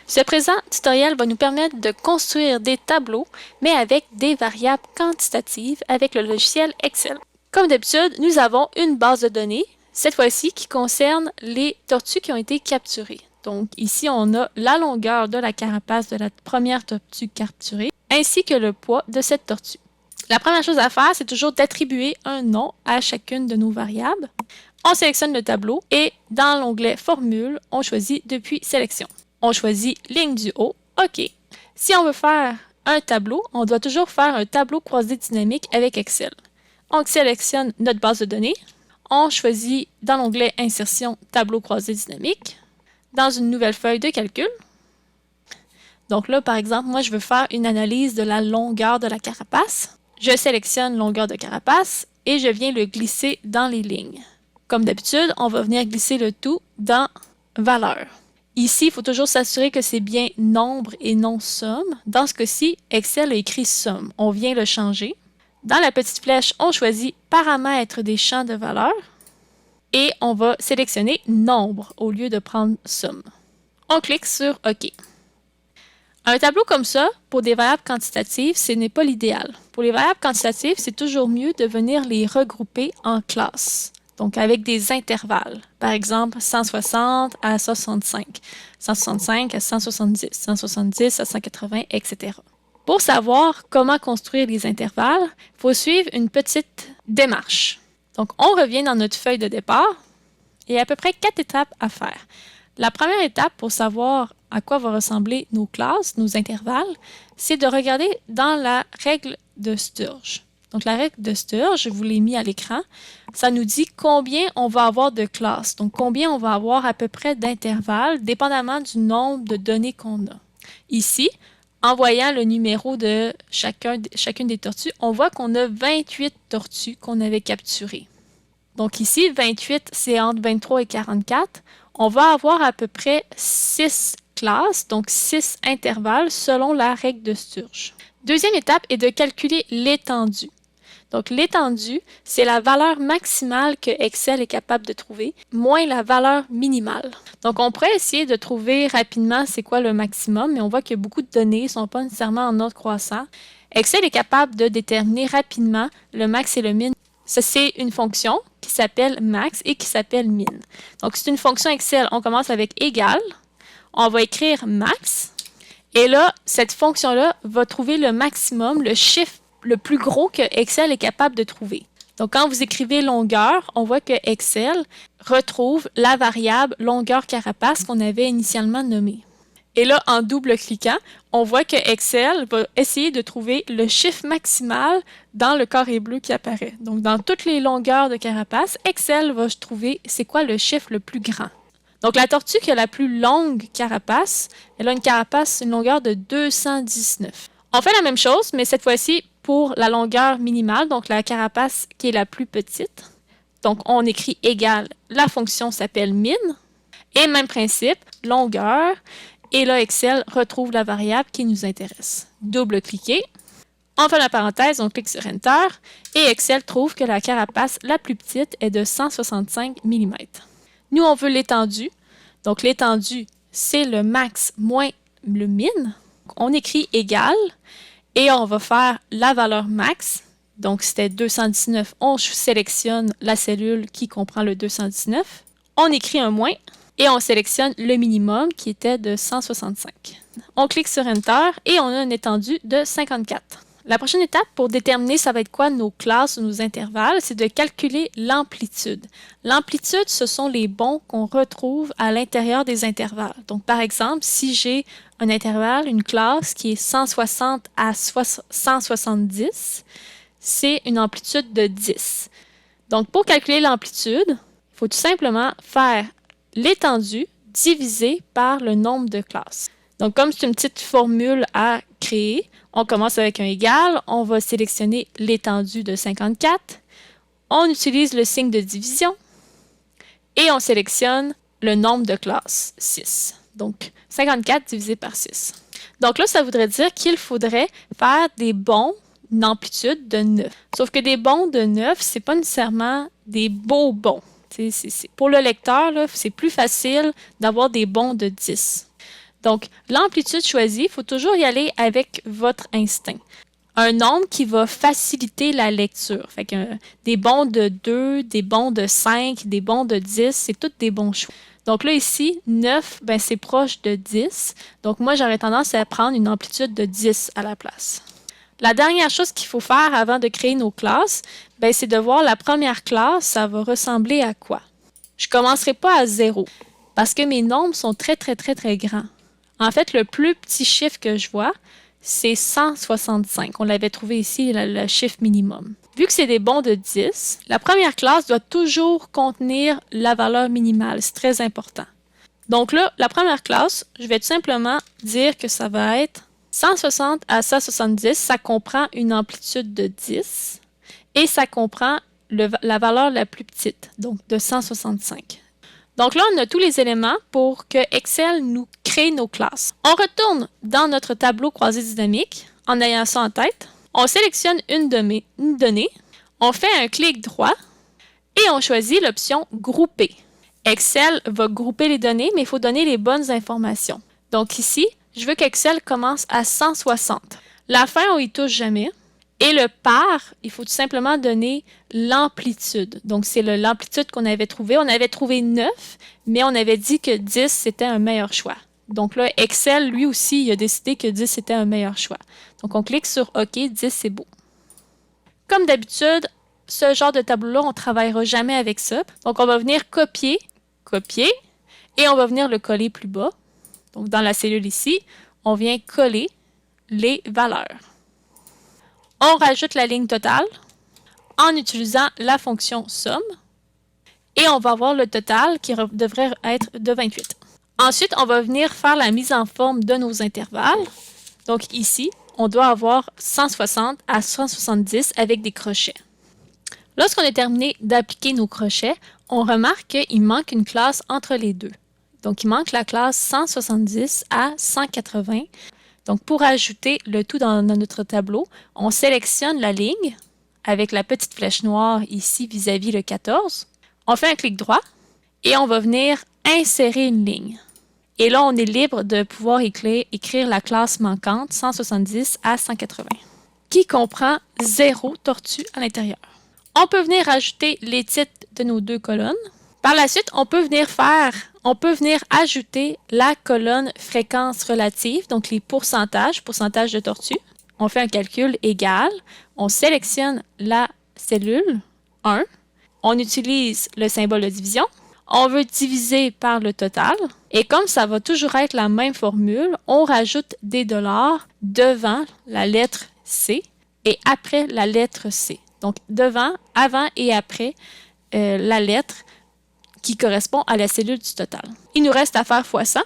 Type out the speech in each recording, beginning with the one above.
Ce présent tutoriel va nous permettre de construire des tableaux, mais avec des variables quantitatives avec le logiciel Excel. Comme d'habitude, nous avons une base de données, cette fois-ci qui concerne les tortues qui ont été capturées. Donc ici, on a la longueur de la carapace de la première tortue capturée, ainsi que le poids de cette tortue. La première chose à faire, c'est toujours d'attribuer un nom à chacune de nos variables. On sélectionne le tableau et dans l'onglet Formule, on choisit Depuis sélection. On choisit Ligne du haut, OK. Si on veut faire un tableau, on doit toujours faire un tableau croisé dynamique avec Excel. On sélectionne notre base de données. On choisit dans l'onglet Insertion Tableau croisé dynamique dans une nouvelle feuille de calcul. Donc là, par exemple, moi, je veux faire une analyse de la longueur de la carapace. Je sélectionne longueur de carapace et je viens le glisser dans les lignes. Comme d'habitude, on va venir glisser le tout dans Valeur. Ici, il faut toujours s'assurer que c'est bien nombre et non somme. Dans ce cas-ci, Excel a écrit somme. On vient le changer. Dans la petite flèche, on choisit Paramètres des champs de valeur et on va sélectionner Nombre au lieu de prendre somme. On clique sur OK. Un tableau comme ça, pour des variables quantitatives, ce n'est pas l'idéal. Pour les variables quantitatives, c'est toujours mieux de venir les regrouper en classes, donc avec des intervalles. Par exemple, 160 à 65, 165 à 170, 170 à 180, etc. Pour savoir comment construire les intervalles, il faut suivre une petite démarche. Donc, on revient dans notre feuille de départ et il y a à peu près 4 étapes à faire. La première étape pour savoir à quoi vont ressembler nos classes, nos intervalles, c'est de regarder dans la règle de Sturge. Donc, la règle de Sturge, je vous l'ai mis à l'écran, ça nous dit combien on va avoir de classes, donc combien on va avoir à peu près d'intervalles, dépendamment du nombre de données qu'on a. Ici, en voyant le numéro de chacune des tortues, on voit qu'on a 28 tortues qu'on avait capturées. Donc ici, 28, c'est entre 23 et 44. On va avoir à peu près 6 classes, donc 6 intervalles selon la règle de Sturge. Deuxième étape est de calculer l'étendue. Donc l'étendue, c'est la valeur maximale que Excel est capable de trouver, moins la valeur minimale. Donc on pourrait essayer de trouver rapidement c'est quoi le maximum, mais on voit que beaucoup de données ne sont pas nécessairement en ordre croissant. Excel est capable de déterminer rapidement le max et le min. Ça, c'est une fonction qui s'appelle max et qui s'appelle min. Donc, c'est une fonction Excel. On commence avec égal. On va écrire max. Et là, cette fonction-là va trouver le maximum, le chiffre le plus gros que Excel est capable de trouver. Donc, quand vous écrivez longueur, on voit que Excel retrouve la variable longueur carapace qu'on avait initialement nommée. Et là, en double-cliquant, on voit que Excel va essayer de trouver le chiffre maximal dans le carré bleu qui apparaît. Donc, dans toutes les longueurs de carapace, Excel va trouver c'est quoi le chiffre le plus grand. Donc, la tortue qui a la plus longue carapace, elle a une longueur de 219. On fait la même chose, mais cette fois-ci pour la longueur minimale, donc la carapace qui est la plus petite. Donc, on écrit égal, la fonction s'appelle min. Et même principe, longueur. Et là, Excel retrouve la variable qui nous intéresse. Double-cliquer. On fait la parenthèse, on clique sur Enter. Et Excel trouve que la carapace la plus petite est de 165 mm. Nous, on veut l'étendue. Donc, l'étendue, c'est le max moins le min. On écrit égal. Et on va faire la valeur max. Donc, c'était 219. On sélectionne la cellule qui comprend le 219. On écrit un moins. Et on sélectionne le minimum qui était de 165. On clique sur Enter et on a une étendue de 54. La prochaine étape pour déterminer ça va être quoi nos classes ou nos intervalles, c'est de calculer l'amplitude. L'amplitude, ce sont les bonds qu'on retrouve à l'intérieur des intervalles. Donc, par exemple, si j'ai un intervalle, une classe qui est 160 à 170, c'est une amplitude de 10. Donc, pour calculer l'amplitude, il faut tout simplement faire l'étendue divisé par le nombre de classes. Donc, comme c'est une petite formule à créer, on commence avec un égal, on va sélectionner l'étendue de 54, on utilise le signe de division et on sélectionne le nombre de classes, 6. Donc, 54 divisé par 6. Donc là, ça voudrait dire qu'il faudrait faire des bonds, une amplitude de 9. Sauf que des bonds de 9, ce n'est pas nécessairement des beaux bonds. Pour le lecteur, c'est plus facile d'avoir des bonds de 10. Donc, l'amplitude choisie, il faut toujours y aller avec votre instinct. Un nombre qui va faciliter la lecture. Fait que des bons de 2, des bons de 5, des bons de 10, c'est tous des bons choix. Donc là, ici, 9, ben, c'est proche de 10. Donc moi, j'aurais tendance à prendre une amplitude de 10 à la place. La dernière chose qu'il faut faire avant de créer nos classes, ben, c'est de voir la première classe, ça va ressembler à quoi? Je ne commencerai pas à 0 parce que mes nombres sont très grands. En fait, le plus petit chiffre que je vois, c'est 165. On l'avait trouvé ici, le chiffre minimum. Vu que c'est des bons de 10, la première classe doit toujours contenir la valeur minimale. C'est très important. Donc là, la première classe, je vais tout simplement dire que ça va être 160 à 170. Ça comprend une amplitude de 10 et ça comprend la valeur la plus petite, donc de 165. Donc là, on a tous les éléments pour que Excel nous crée nos classes. On retourne dans notre tableau croisé dynamique en ayant ça en tête. On sélectionne une donnée, on fait un clic droit et on choisit l'option Grouper. Excel va grouper les données, mais il faut donner les bonnes informations. Donc ici, je veux qu'Excel commence à 160. La fin, on y touche jamais. Et le par, il faut tout simplement donner l'amplitude. Donc, c'est l'amplitude qu'on avait trouvée. On avait trouvé 9, mais on avait dit que 10, c'était un meilleur choix. Donc là, Excel, lui aussi, il a décidé que 10, c'était un meilleur choix. Donc, on clique sur OK, 10, c'est beau. Comme d'habitude, ce genre de tableau-là, on ne travaillera jamais avec ça. Donc, on va venir copier, et on va venir le coller plus bas. Donc, dans la cellule ici, on vient coller les valeurs. On rajoute la ligne totale en utilisant la fonction somme et on va avoir le total qui devrait être de 28. Ensuite, on va venir faire la mise en forme de nos intervalles. Donc ici, on doit avoir 160 à 170 avec des crochets. Lorsqu'on a terminé d'appliquer nos crochets, on remarque qu'il manque une classe entre les deux. Donc il manque la classe 170 à 180. Donc, pour ajouter le tout dans notre tableau, on sélectionne la ligne avec la petite flèche noire ici vis-à-vis le 14. On fait un clic droit et on va venir insérer une ligne. Et là, on est libre de pouvoir écrire la classe manquante 170 à 180 qui comprend 0 tortue à l'intérieur. On peut venir ajouter les titres de nos deux colonnes. Par la suite, on peut venir ajouter la colonne fréquence relative, donc les pourcentages de tortue. On fait un calcul égal, on sélectionne la cellule 1, on utilise le symbole de division, on veut diviser par le total, et comme ça va toujours être la même formule, on rajoute des dollars devant la lettre C et après la lettre C. Donc devant, avant et après la lettre qui correspond à la cellule du total. Il nous reste à faire x100.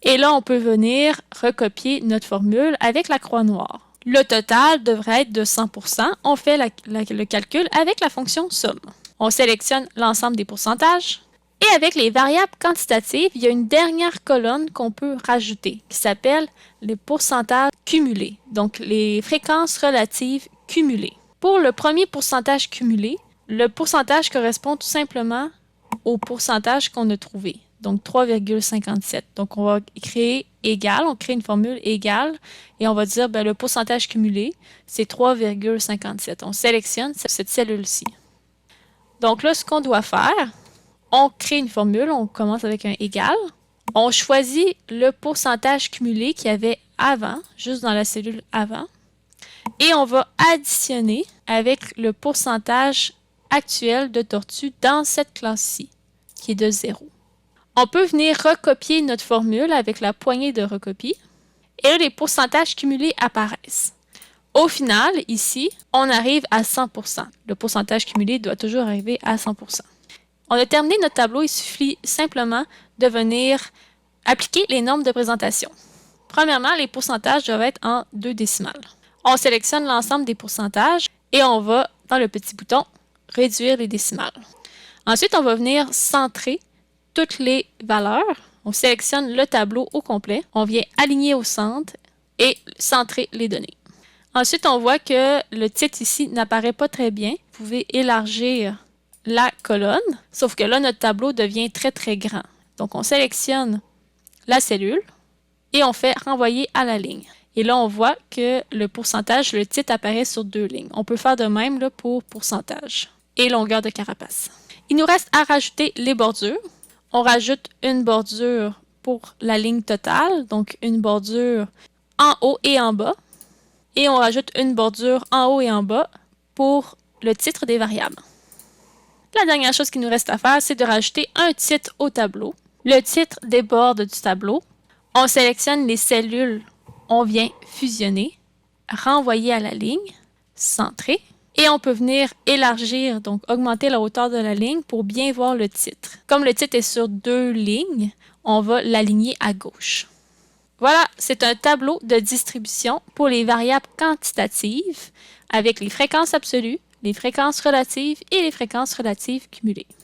Et là, on peut venir recopier notre formule avec la croix noire. Le total devrait être de 100%. On fait le calcul avec la fonction somme. On sélectionne l'ensemble des pourcentages. Et avec les variables quantitatives, il y a une dernière colonne qu'on peut rajouter qui s'appelle les pourcentages cumulés. Donc, les fréquences relatives cumulées. Pour le premier pourcentage cumulé, le pourcentage correspond tout simplement au pourcentage qu'on a trouvé, donc 3,57. Donc, on va créer égal, on crée une formule égale et on va dire le pourcentage cumulé, c'est 3,57. On sélectionne cette cellule-ci. Donc là, ce qu'on doit faire, on crée une formule, on commence avec un égal. On choisit le pourcentage cumulé qu'il y avait avant, juste dans la cellule avant, et on va additionner avec le pourcentage actuel de tortue dans cette classe-ci, qui est de 0. On peut venir recopier notre formule avec la poignée de recopie, et là, les pourcentages cumulés apparaissent. Au final, ici, on arrive à 100%. Le pourcentage cumulé doit toujours arriver à 100%. On a terminé notre tableau, il suffit simplement de venir appliquer les normes de présentation. Premièrement, les pourcentages doivent être en 2 décimales. On sélectionne l'ensemble des pourcentages et on va, dans le petit bouton, réduire les décimales. Ensuite, on va venir centrer toutes les valeurs. On sélectionne le tableau au complet. On vient aligner au centre et centrer les données. Ensuite, on voit que le titre ici n'apparaît pas très bien. Vous pouvez élargir la colonne, sauf que là, notre tableau devient très grand. Donc, on sélectionne la cellule et on fait renvoyer à la ligne. Et là, on voit que le pourcentage, le titre apparaît sur 2 lignes. On peut faire de même là, pour pourcentage et longueur de carapace. Il nous reste à rajouter les bordures. On rajoute une bordure pour la ligne totale, donc une bordure en haut et en bas. Et on rajoute une bordure en haut et en bas pour le titre des variables. La dernière chose qu'il nous reste à faire, c'est de rajouter un titre au tableau. Le titre déborde du tableau. On sélectionne les cellules, on vient fusionner, renvoyer à la ligne, centrer, et on peut venir élargir, donc augmenter la hauteur de la ligne pour bien voir le titre. Comme le titre est sur 2 lignes, on va l'aligner à gauche. Voilà, c'est un tableau de distribution pour les variables quantitatives avec les fréquences absolues, les fréquences relatives et les fréquences relatives cumulées.